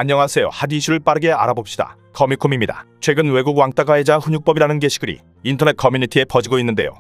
안녕하세요. 핫 이슈를 빠르게 알아봅시다. 커미콤입니다. 최근 외국 왕따 가해자 훈육법이라는 게시글이 인터넷 커뮤니티에 퍼지고 있는데요.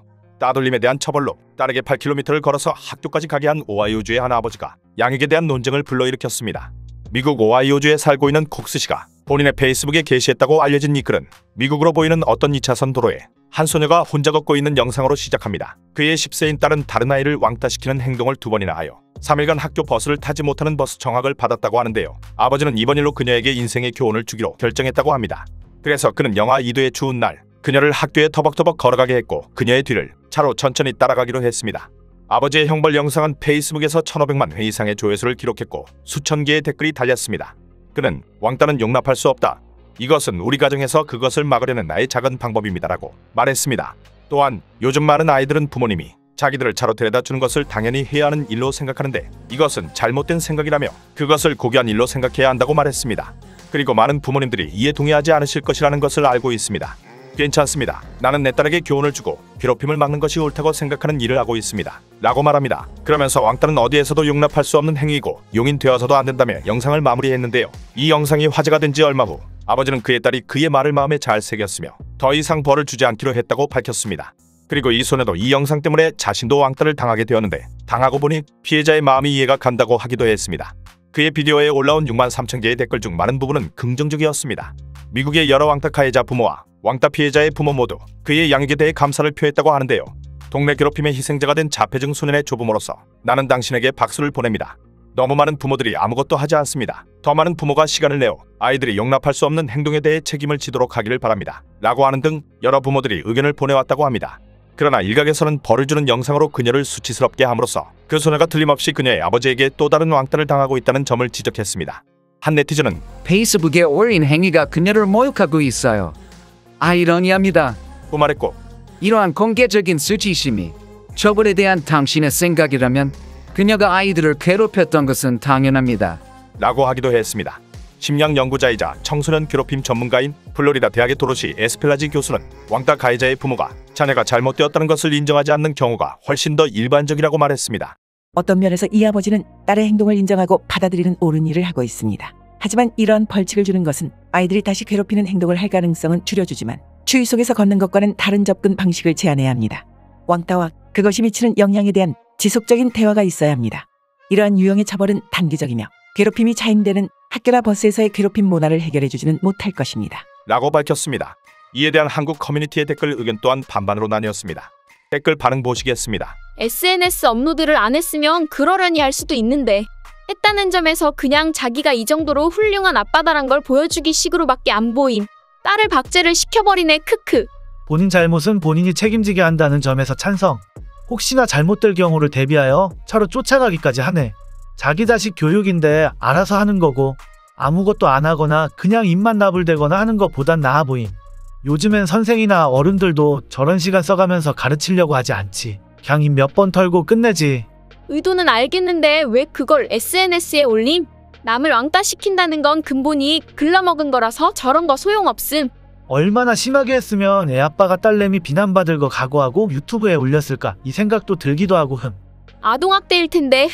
따돌림에 대한 처벌로 딸에게 8km를 걸어서 학교까지 가게 한 오하이오주의 한 아버지가 양육에 대한 논쟁을 불러일으켰습니다. 미국 오하이오주에 살고 있는 콕스 씨가 본인의 페이스북에 게시했다고 알려진 이 글은 미국으로 보이는 어떤 2차선 도로에 한 소녀가 혼자 걷고 있는 영상으로 시작합니다. 그의 10세인 딸은 다른 아이를 왕따시키는 행동을 2번이나 하여 3일간 학교 버스를 타지 못하는 버스 정학을 받았다고 하는데요. 아버지는 이번 일로 그녀에게 인생의 교훈을 주기로 결정했다고 합니다. 그래서 그는 영하 2도의 추운 날 그녀를 학교에 터벅터벅 걸어가게 했고 그녀의 뒤를 차로 천천히 따라가기로 했습니다. 아버지의 형벌 영상은 페이스북에서 1,500만 회 이상의 조회수를 기록했고 수천 개의 댓글이 달렸습니다. 그는 왕따는 용납할 수 없다. 이것은 우리 가정에서 그것을 막으려는 나의 작은 방법입니다라고 말했습니다. 또한 요즘 많은 아이들은 부모님이 자기들을 차로 데려다 주는 것을 당연히 해야 하는 일로 생각하는데 이것은 잘못된 생각이라며 그것을 고귀한 일로 생각해야 한다고 말했습니다. 그리고 많은 부모님들이 이에 동의하지 않으실 것이라는 것을 알고 있습니다. 괜찮습니다. 나는 내 딸에게 교훈을 주고 괴롭힘을 막는 것이 옳다고 생각하는 일을 하고 있습니다. 라고 말합니다. 그러면서 왕따는 어디에서도 용납할 수 없는 행위이고 용인되어서도 안 된다며 영상을 마무리했는데요. 이 영상이 화제가 된 지 얼마 후 아버지는 그의 딸이 그의 말을 마음에 잘 새겼으며 더 이상 벌을 주지 않기로 했다고 밝혔습니다. 그리고 이 소녀도 이 영상 때문에 자신도 왕따를 당하게 되었는데 당하고 보니 피해자의 마음이 이해가 간다고 하기도 했습니다. 그의 비디오에 올라온 6만 3천 개의 댓글 중 많은 부분은 긍정적이었습니다. 미국의 여러 왕따 가해자 부모와 왕따 피해자의 부모 모두 그의 양육에 대해 감사를 표했다고 하는데요. 동네 괴롭힘의 희생자가 된 자폐증 소년의 조부모로서 나는 당신에게 박수를 보냅니다. 너무 많은 부모들이 아무것도 하지 않습니다. 더 많은 부모가 시간을 내어 아이들이 용납할 수 없는 행동에 대해 책임을 지도록 하기를 바랍니다. 라고 하는 등 여러 부모들이 의견을 보내왔다고 합니다. 그러나 일각에서는 벌을 주는 영상으로 그녀를 수치스럽게 함으로써 그 소녀가 틀림없이 그녀의 아버지에게 또 다른 왕따를 당하고 있다는 점을 지적했습니다. 한 네티즌은 페이스북에 올린 행위가 그녀를 모욕하고 있어요. 아이러니합니다. 고 말했고 이러한 공개적인 수치심이 처벌에 대한 당신의 생각이라면 그녀가 아이들을 괴롭혔던 것은 당연합니다. 라고 하기도 했습니다. 심리학 연구자이자 청소년 괴롭힘 전문가인 플로리다 대학의 도로시 에스펠라지 교수는 왕따 가해자의 부모가 자녀가 잘못되었다는 것을 인정하지 않는 경우가 훨씬 더 일반적이라고 말했습니다. 어떤 면에서 이 아버지는 딸의 행동을 인정하고 받아들이는 옳은 일을 하고 있습니다. 하지만 이런 벌칙을 주는 것은 아이들이 다시 괴롭히는 행동을 할 가능성은 줄여주지만 추위 속에서 걷는 것과는 다른 접근 방식을 제안해야 합니다. 왕따와 그것이 미치는 영향에 대한 지속적인 대화가 있어야 합니다. 이러한 유형의 처벌은 단기적이며 괴롭힘이 자행되는 학교나 버스에서의 괴롭힘 문화를 해결해주지는 못할 것입니다. 라고 밝혔습니다. 이에 대한 한국 커뮤니티의 댓글 의견 또한 반반으로 나뉘었습니다. 댓글 반응 보시겠습니다. SNS 업로드를 안 했으면 그러려니 할 수도 있는데 했다는 점에서 그냥 자기가 이 정도로 훌륭한 아빠다란 걸 보여주기 식으로밖에 안 보임. 딸을 박제를 시켜버리네 크크. 본인 잘못은 본인이 책임지게 한다는 점에서 찬성. 혹시나 잘못될 경우를 대비하여 차로 쫓아가기까지 하네. 자기 자식 교육인데 알아서 하는 거고 아무것도 안 하거나 그냥 입만 나불대거나 하는 것보단 나아 보임. 요즘엔 선생이나 어른들도 저런 시간 써가면서 가르치려고 하지 않지. 그냥 입 몇 번 털고 끝내지. 의도는 알겠는데 왜 그걸 SNS에 올림? 남을 왕따시킨다는 건 근본이 글러먹은 거라서 저런 거 소용없음. 얼마나 심하게 했으면 애 아빠가 딸내미 비난받을 거 각오하고 유튜브에 올렸을까 이 생각도 들기도 하고 아동학대일 텐데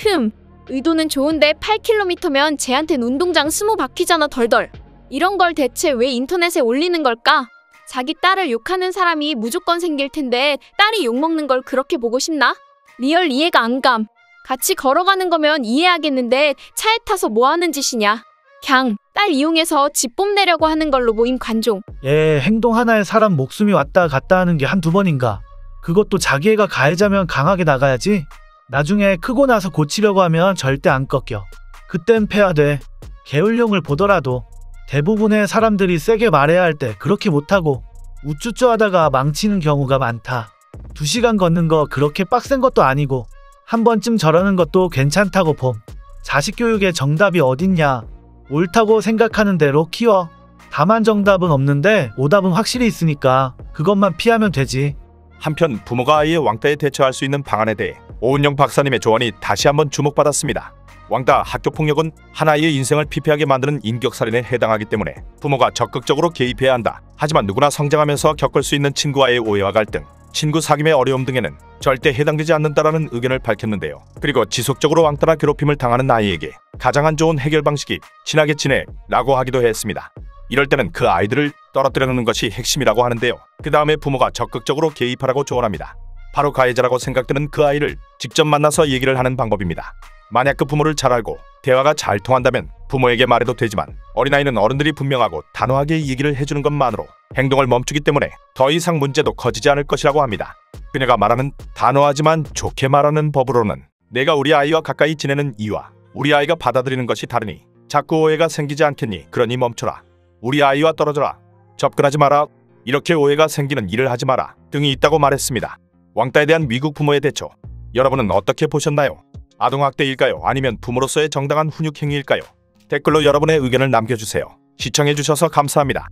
의도는 좋은데 8km면 쟤한텐 운동장 20바퀴잖아 덜덜. 이런 걸 대체 왜 인터넷에 올리는 걸까? 자기 딸을 욕하는 사람이 무조건 생길 텐데 딸이 욕먹는 걸 그렇게 보고 싶나? 리얼 이해가 안 감. 같이 걸어가는 거면 이해하겠는데 차에 타서 뭐 하는 짓이냐? 걍 딸 이용해서 집 뽐내려고 하는 걸로 보임 관종. 얘 행동 하나에 사람 목숨이 왔다 갔다 하는 게 한두 번인가. 그것도 자기 애가 가해자면 강하게 나가야지. 나중에 크고 나서 고치려고 하면 절대 안 꺾여. 그땐 패야 돼. 개울용을 보더라도 대부분의 사람들이 세게 말해야 할 때 그렇게 못하고 우쭈쭈 하다가 망치는 경우가 많다. 2시간 걷는 거 그렇게 빡센 것도 아니고 한 번쯤 저러는 것도 괜찮다고 봄. 자식 교육에 정답이 어딨냐. 옳다고 생각하는 대로 키워. 다만 정답은 없는데 오답은 확실히 있으니까 그것만 피하면 되지. 한편 부모가 아이의 왕따에 대처할 수 있는 방안에 대해 오은영 박사님의 조언이 다시 한번 주목받았습니다. 왕따 학교폭력은 한 아이의 인생을 피폐하게 만드는 인격살인에 해당하기 때문에 부모가 적극적으로 개입해야 한다. 하지만 누구나 성장하면서 겪을 수 있는 친구와의 오해와 갈등, 친구 사귐의 어려움 등에는 절대 해당되지 않는다라는 의견을 밝혔는데요. 그리고 지속적으로 왕따나 괴롭힘을 당하는 아이에게 가장 안 좋은 해결 방식이 친하게 지내라고 하기도 했습니다. 이럴 때는 그 아이들을 떨어뜨려 놓는 것이 핵심이라고 하는데요. 그 다음에 부모가 적극적으로 개입하라고 조언합니다. 바로 가해자라고 생각되는 그 아이를 직접 만나서 얘기를 하는 방법입니다. 만약 그 부모를 잘 알고 대화가 잘 통한다면 부모에게 말해도 되지만 어린아이는 어른들이 분명하고 단호하게 얘기를 해주는 것만으로 행동을 멈추기 때문에 더 이상 문제도 커지지 않을 것이라고 합니다. 그녀가 말하는 단호하지만 좋게 말하는 법으로는 내가 우리 아이와 가까이 지내는 이유와 우리 아이가 받아들이는 것이 다르니 자꾸 오해가 생기지 않겠니? 그러니 멈춰라. 우리 아이와 떨어져라. 접근하지 마라. 이렇게 오해가 생기는 일을 하지 마라 등이 있다고 말했습니다. 왕따에 대한 미국 부모의 대처, 여러분은 어떻게 보셨나요? 아동학대일까요? 아니면 부모로서의 정당한 훈육 행위일까요? 댓글로 여러분의 의견을 남겨주세요. 시청해주셔서 감사합니다.